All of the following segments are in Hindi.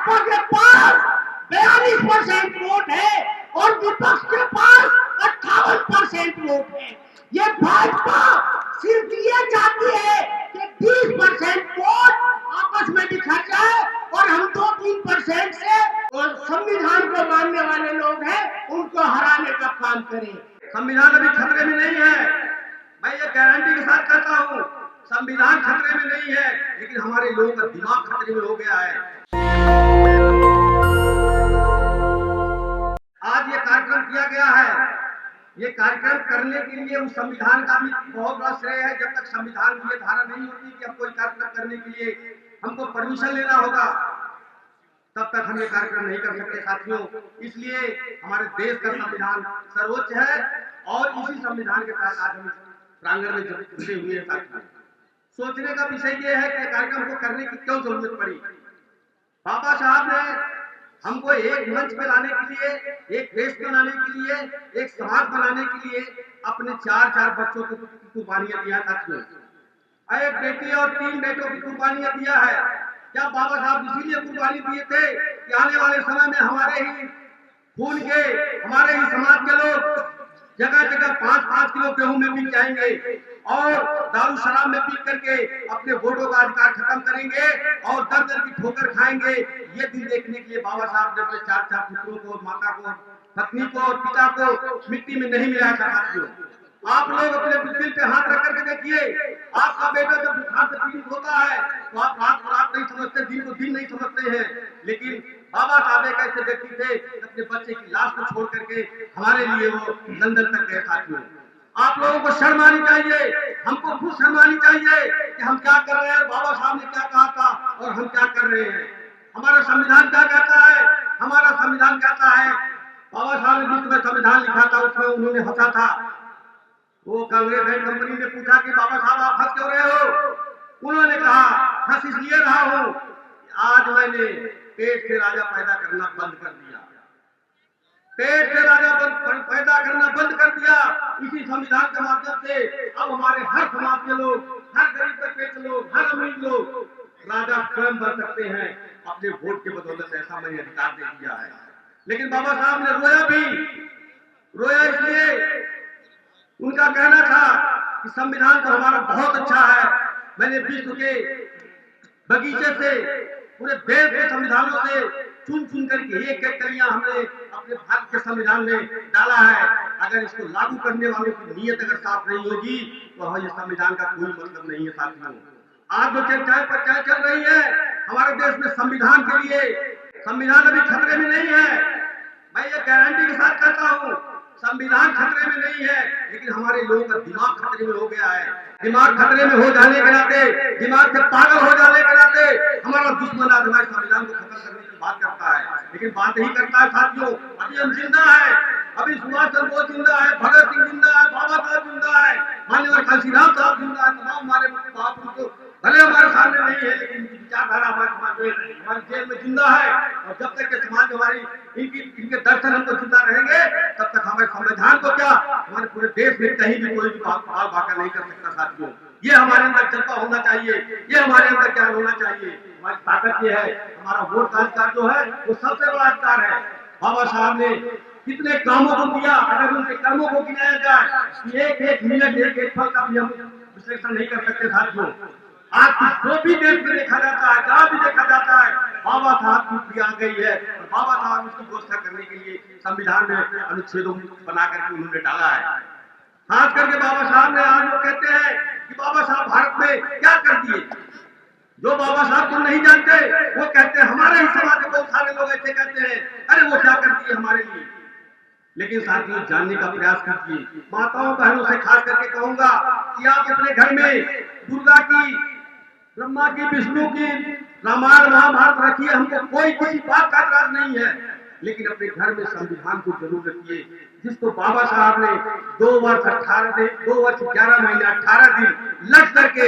भाजपा के पास 42% वोट है और विपक्ष के पास 58% वोट है। ये भाजपा सिर्फ ये चाहती है कि 20% वोट आपस में बिखर जाए और हम 2-3% से और संविधान को मानने वाले लोग हैं उनको हराने का काम करें। संविधान अभी खतरे में नहीं है, मैं ये गारंटी के साथ कहता हूँ। संविधान खतरे में नहीं है, लेकिन हमारे लोगों का दिमाग खतरे में हो गया है। आज ये कार्यक्रम किया गया है, ये कार्यक्रम करने के लिए उस संविधान का भी बहुत बड़ा श्रेय है। जब तक संविधान की ये धारा नहीं होती कि हम कोई कार्यक्रम करने के लिए हमको परमिशन लेना होगा, तब तक हम ये कार्यक्रम नहीं कर सकते साथियों। इसलिए हमारे देश का संविधान सर्वोच्च है और इसी संविधान के तहत आज हम प्रांगण में जुटे हुए हैं साथियों। सोचने का विषय ये है कि कार्यक्रम को करने की क्यों जरूरत पड़ी। बाबा साहब ने हमको एक मंच पे लाने के लिए, एक देश बनाने के लिए, एक समाज बनाने के लिए अपने 4 बच्चों को कुर्बानियां दिया साथियों। एक बेटी और 3 बेटों की कुर्बानियां दिया है। क्या बाबा साहब इसीलिए कुर्बानी दिए थे कि आने वाले समय में हमारे ही खून के, हमारे ही समाज के लोग जगह जगह 5-5 किलो गेहूं में बिक जाएंगे और दारू शराब में पी करके अपने वोटों का अधिकार खत्म करेंगे और दर दर की ठोकर खाएंगे। ये दिन देखने के लिए बाबा साहब ने अपने 4 पुत्रों को, माता को, पत्नी को और पिता को मिट्टी में नहीं मिलाया था साथियों। आप लोग अपने दिल पे हाथ रख करके देखिए, आपका बेटा जब बुखार से पीड़ित होता है तो आप रात को रात नहीं समझते, दिन को दिन नहीं समझते हैं। लेकिन बाबा साहब एक ऐसे व्यक्ति थे अपने बच्चे की लाश को छोड़ करके हमारे लिए वो लंदन तक गए साथियों। आप लोगों को शर्म आनी चाहिए, हमको खुद शर्म आनी चाहिए कि हम क्या कर रहे हैं, बाबा साहब ने क्या कहा था और हम क्या कर रहे हैं। हमारा संविधान क्या कहता है, हमारा संविधान कहता है, बाबा साहब ने जिसमें संविधान लिखा था उसमें उन्होंने हंसा था। वो कांग्रेस एंड कंपनी ने पूछा कि बाबा साहब आप हंस क्यों रहे हो। उन्होंने कहा हंस इसलिए रहा हूं, आज मैंने पेट से राजा पैदा करना बंद कर दिया। पेट से राजा पैदा करना बंद कर दिया। इसी संविधान के माध्यम से अब हमारे हर समाज के लोग, हर गरीब तबके के लोग, हर अमीर लोग राजा स्वयं बन सकते हैं अपने वोट के बदौलत। ऐसा मैंने अधिकार दे दिया है। लेकिन बाबा साहब ने रोया भी, रोया इसलिए उनका कहना था कि संविधान तो हमारा बहुत अच्छा है। मैंने विश्व के बगीचे से, पूरे देश के संविधानों से चुन चुन करके एक कलियां हमने अपने भारत के संविधान में डाला है। अगर इसको लागू करने वालों की नीयत अगर साफ नहीं होगी तो ये संविधान का कोई मतलब नहीं है साथियों। आज जो चर्चाएं पर चल रही है हमारे देश में संविधान के लिए, संविधान अभी खतरे में नहीं है। मैं ये गारंटी के साथ कहता हूँ, संविधान खतरे में नहीं है, लेकिन हमारे लोगों का दिमाग खतरे में हो गया है। दिमाग खतरे में हो जाने के नाते, दिमाग से पागल हो जाने के नाते हमारा दुश्मन आज हमारे संविधान को खत्म करने की बात करता है, लेकिन बात ही करता है साथियों। अभी हम जिंदा है, अभी सुभाष चंद्र बोस जिंदा है, भगत सिंह जिंदा है, बाबा साहब जिंदा है, माननीय काशीराम साहब जिंदा है। तमाम हमारे महापुरुषों भले हमारे सामने नहीं है, लेकिन इनकी विचारधारा हमारे समाज में, हमारे जेल में जिंदा है। और जब तक के समाज हमारी इनके दर्शन हमको जिंदा रहेंगे तब तक हमारे संविधान को क्या, हमारे पूरे देश में कहीं भी कोई भी भागा नहीं कर सकता साथियों। ये हमारे अंदर जज्बा होना चाहिए, ये हमारे अंदर ज्ञान होना चाहिए। हमारी ताकत ये है, हमारा वोट का अधिकार जो है वो सबसे बड़ा अधिकार है। बाबा साहब ने कितने कामों को किया, अगर उनके कर्मों को गिनाया जाए एक एक मिनट, एक एक पल का भी हम विश्लेषण नहीं कर सकते साथियों। आज जो भी देश में देखा जाता है, जहाँ भी देखा जाता है, बाबा साहब की क्रिया आ गई है और बाबा साहब उसकी घोषणा करने के लिए संविधान में अनुच्छेदों बना करके उन्होंने डाला है। खास करके बाबा साहब ने, आज लोग कहते हैं कि बाबा साहब भारत में क्या कर दिए। जो बाबा साहब को नहीं जानते वो कहते हैं, हमारे ही समाज के बहुत सारे लोग ऐसे कहते हैं, अरे वो क्या कर दिए हमारे लिए। लेकिन साथियों जानने का प्रयास कीजिए। माताओं बहनों से खास करके कहूंगा कि आप अपने घर में दुर्गा की, ब्रह्मा की, विष्णु की रामायण महाभारत रखिए, हमको कोई किसी बात का एतराज नहीं है, लेकिन अपने घर में संविधान को जरूर रखिए, जिसको बाबा साहब ने 2 वर्ष 11 महीने 18 दिन लड़ करके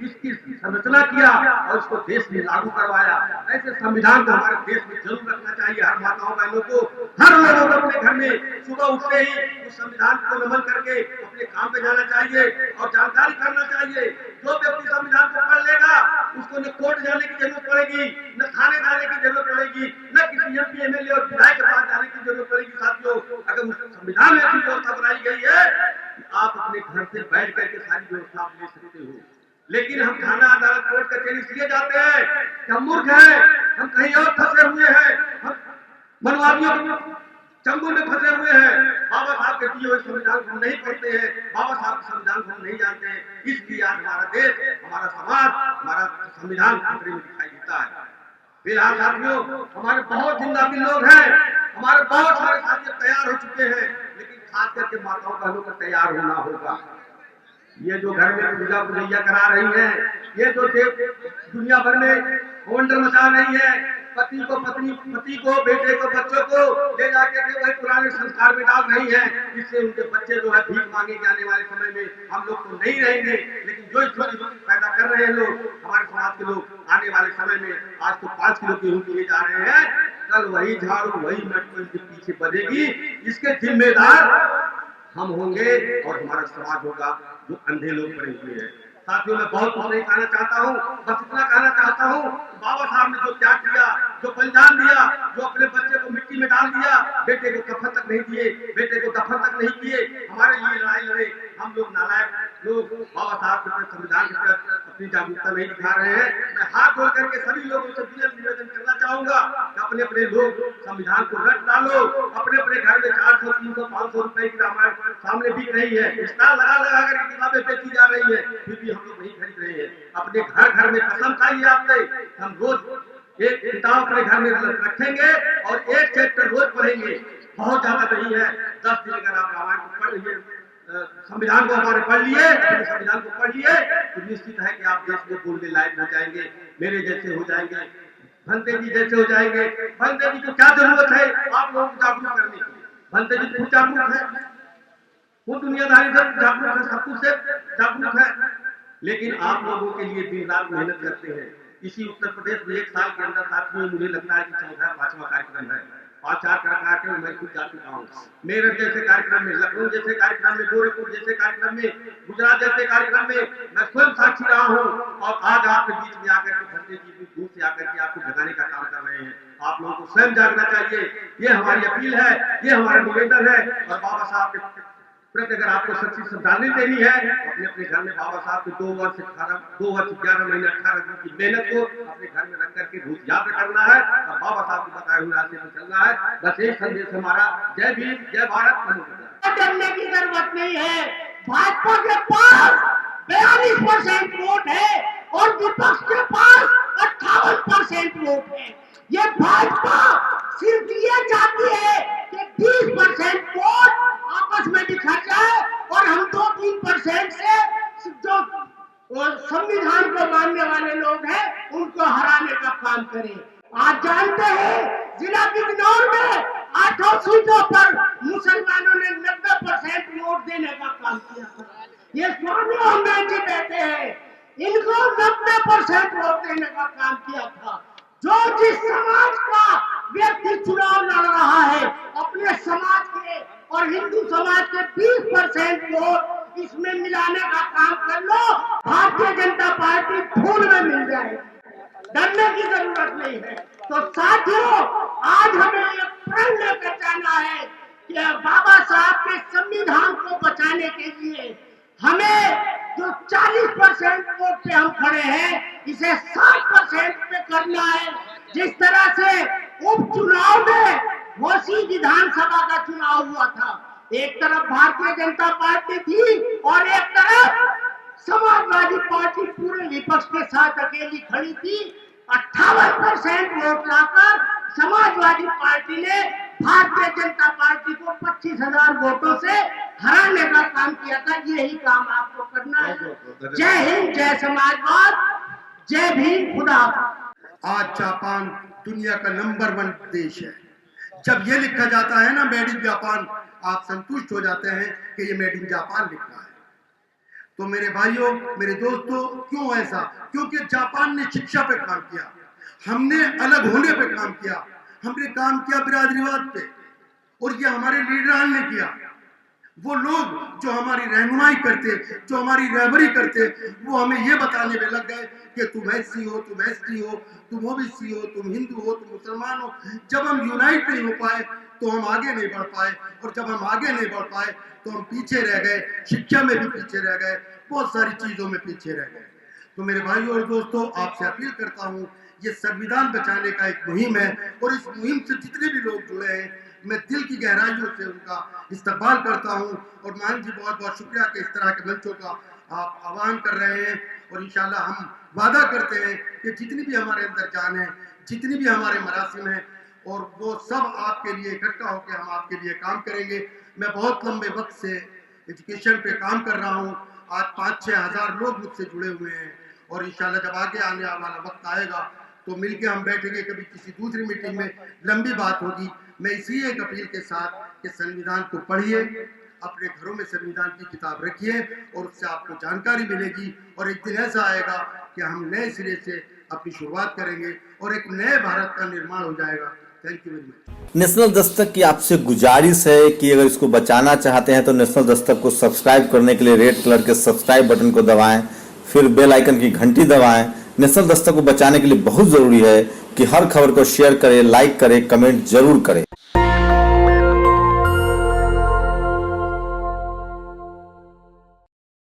इसकी संरचना किया और इसको देश में लागू करवाया। ऐसे संविधान को हमारे देश में जरूर रखना चाहिए। हर माताओं बहनों को, हर लोगों को अपने घर में सुबह उठते ही उस संविधान को नमन करके अपने काम पे जाना चाहिए और जानकारी करना चाहिए। जो व्यक्ति संविधान को पढ़ लेगा उसको न कोर्ट जाने की जरूरत पड़ेगी, न थाने जाने की जरूरत पड़ेगी, न किसी एमपी एमएलए और विधायक के पास जाने की जरूरत पड़ेगी। साथियों, अगर उस संविधान में ऐसी व्यवस्था बनाई गई है, आप अपने घर से बैठ करके सारी व्यवस्था ले सकते हो। लेकिन हम थाना अदालत कोर्ट कचहरी इसलिए जाते हैं कि हम मूर्ख हैं, हम कहीं और फंसे हुए हैं, हम मनवादियों के चंगुल में फंसे हुए हैं। बाबा साहब के दिए हुए संविधान को हम नहीं पढ़ते हैं, बाबा साहब के संविधान को हम नहीं जानते हैं, इसलिए आज हमारा देश, हमारा समाज, हमारा संविधान खतरे में दिखाई देता है। फिलहाल साथियों, हमारे बहुत जिंदा दिल लोग हैं, हमारे बहुत सारे साथी तैयार हो चुके हैं, लेकिन खास करके माताओं बहनों का तैयार होना होगा। ये जो घर में पूजा पूजैया करा रही है, ये जो दुनिया भर में वंडर मचा रही है, पति को बेटे को बच्चों को ले जाके वही पुराने संस्कार में डाल रही है, जिससे उनके बच्चे जो है भीख मांगेंगे आने वाले समय में। हम लोग तो नहीं रहेंगे, लेकिन जो स्थिति पैदा कर रहे हैं लोग, हमारे समाज के लोग, आने वाले समय में आज तो 5 किलो गेहूं किए जा रहे हैं, कल वही झाड़ू वही मटको इनके पीछे बजेगी। इसके जिम्मेदार हम होंगे और हमारा समाज होगा जो अंधे लोग पड़े हुए हैं। साथियों, मैं बहुत कुछ नहीं कहना चाहता हूँ, बस इतना कहना चाहता हूँ, बाबा साहब ने जो त्याग किया, जो बलिदान दिया, जो अपने बच्चे को मिट्टी में डाल दिया, बेटे को कफन तक नहीं दिए, बेटे को दफन तक नहीं किए, हमारे लिए लड़ाई लड़े। हम लोग नालायक लोग बाबा साहब के संविधान के प्रति अपनी जागरूकता नहीं दिखा रहे हैं। मैं हाथ जोड़ करके सभी लोगों से निवेदन करना चाहूंगा कि अपने अपने लोग संविधान को रट डालो, अपने अपने घर में 400, 300, 500 रुपए की रामायण सामने बिक रही है, स्टाल लगा लगा कर किताबें बेची जा रही है, फिर भी हम लोग नहीं खरीद रहे हैं। अपने घर घर में कसम खाइए आपसे, हम रोज एक किताब अपने घर में रखेंगे और एक चैप्टर रोज पढ़ेंगे। बहुत ज्यादा नहीं है, 10 दिन अगर आप रामायण को पढ़ लिए, संविधान को हमारे पढ़ लिए, अपने संविधान को पढ़ लिए, तो निश्चित है कि आप देश में बोलने लायक हो जाएंगे, मेरे जैसे हो जाएंगे, भंते जी जैसे हो जाएंगे। भंते जी को क्या जरूरत है आप लोगों को जागरूक करने की? भंते जी खुद जागरूक है, वो दुनियादारी से जागरूक है, सब कुछ से जागरूक है, लेकिन आप लोगों के लिए दिन रात मेहनत करते हैं। इसी उत्तर प्रदेश में 1 साल के अंदर साथियों मुझे लगता है कि 4-5वां कार्यक्रम है, 5-4 कार्यक्रम मैं खुद जा चुका हूँ। मेरठ जैसे कार्यक्रम में, लखनऊ जैसे कार्यक्रम में, गोरखपुर जैसे कार्यक्रम में, गुजरात जैसे कार्यक्रम में मैं स्वयं साक्षी रहा हूँ। और आज आपके बीच में आकर के भंते जी भी दूर से आकर के आपको जगाने का काम कर रहे हैं। आप लोगों को स्वयं जागना चाहिए, ये हमारी अपील है, ये हमारा निवेदन है। और बाबा साहब के प्रति अगर आपको सच्ची श्रद्धांजलि देनी है, अपने अपने घर में बाबा साहब के 2 वर्ष 11 महीने 18 दिन की मेहनत को अपने घर में रख करके रोज याद करना है और बाबा साहब को बताए हुए रास्ते पर चलना है। बस एक संदेश हमारा, जय भीम, जय भारत। डरने की जरूरत नहीं है। भाजपा के पास 42% वोट है और विपक्ष के पास 58% वोट है। ये भाजपा सिर्फ ये चाहती है कि 20% वोट आपस में बिखर जाए और हम 2-3% से जो संविधान को मानने वाले लोग हैं उनको हराने का काम करें। आज जानते हैं जिला बिजनौर में 8 सीटों पर मुसलमानों ने 90% वोट देने का काम किया था। ये स्वामी अम्बेडकर जी बैठे हैं, इनको 90% वोट देने का काम किया था। जो जिस समाज का व्यक्ति चुनाव लड़ रहा है, अपने समाज के और हिंदू समाज के 20% वोट इसमें मिलाने का काम कर लो, भारतीय जनता पार्टी फूल में मिल जाएगी, डरने की जरूरत नहीं है। तो साथियों, आज हमें ये प्रण लेकर जाना है कि बाबा साहब के संविधान को बचाने के लिए हमें जो 40% वोट पे हम खड़े हैं, इसे 60% पे करना है। जिस तरह से उपचुनाव में घोसी विधानसभा का चुनाव हुआ था, एक तरफ भारतीय जनता पार्टी थी और एक तरफ समाजवादी पार्टी पूरे विपक्ष के साथ अकेली खड़ी थी। 58% वोट लाकर समाजवादी पार्टी ने भारतीय जनता पार्टी को 25,000 वोटों से हराने का काम किया था। यही काम आपको करना है। जय हिंद, जय समाजवाद, जय भीम, खुदा। आज जापान दुनिया का नंबर 1 देश है। जब ये लिखा जाता है ना मेड इन जापान, आप संतुष्ट हो जाते हैं कि ये मेड इन जापान लिखा है। तो मेरे भाइयों, मेरे दोस्तों, क्यों ऐसा? क्योंकि जापान ने शिक्षा पे काम किया, हमने अलग होने पे काम किया, हमने काम किया बिरादरीवाद पे, और ये हमारे लीडरान ने किया। वो लोग जो हमारी रहनुमाई करते, जो हमारी रहबरी करते, वो हमें ये बताने में लग गए कि तुम एससी हो, तुम एसटी हो, तुम ओबीसी हो, तुम हिंदू हो, तुम मुसलमान हो। जब हम यूनाइट नहीं हो पाए तो हम आगे नहीं बढ़ पाए, और जब हम आगे नहीं बढ़ पाए तो हम पीछे रह गए, शिक्षा में भी पीछे रह गए, बहुत सारी चीजों में पीछे रह गए। तो मेरे भाइयों और दोस्तों, आपसे अपील करता हूँ, ये संविधान बचाने का एक मुहिम है, और इस मुहिम से जितने भी लोग जुड़े हैं, मैं दिल की गहराइयों से उनका इस्तकबाल करता हूं। और मान जी, बहुत बहुत शुक्रिया कि इस तरह के मंचों का आप आह्वान कर रहे हैं, और इंशाल्लाह हम वादा करते हैं कि जितनी भी हमारे अंदर जान है, जितनी भी हमारे मरासिम हैं, और वो सब आपके लिए इकट्ठा होकर हम आपके लिए काम करेंगे। मैं बहुत लंबे वक्त से एजुकेशन पे काम कर रहा हूँ, आज 5-6 हज़ार लोग मुझसे जुड़े हुए हैं, और इंशाल्लाह जब आगे आने वाला वक्त आएगा तो मिलके हम बैठेंगे कभी किसी दूसरी मीटिंग में, लंबी बात होगी। मैं इसी एक अपील के साथ कि संविधान को पढ़िए, अपने घरों में संविधान की किताब रखिए, और उससे आपको जानकारी मिलेगी, और एक दिन ऐसा आएगा कि हम नए सिरे से अपनी शुरुआत करेंगे और एक नए भारत का निर्माण हो जाएगा। Thank you very much. National Dastak की आपसे गुजारिश है कि अगर इसको बचाना चाहते हैं तो नेशनल दस्तक को सब्सक्राइब करने के लिए रेड कलर के सब्सक्राइब बटन को दबाएं, फिर बेल आइकन की घंटी दबाएं। नेशनल दस्तक को बचाने के लिए बहुत जरूरी है कि हर खबर को शेयर करें, लाइक करें, कमेंट जरूर करें।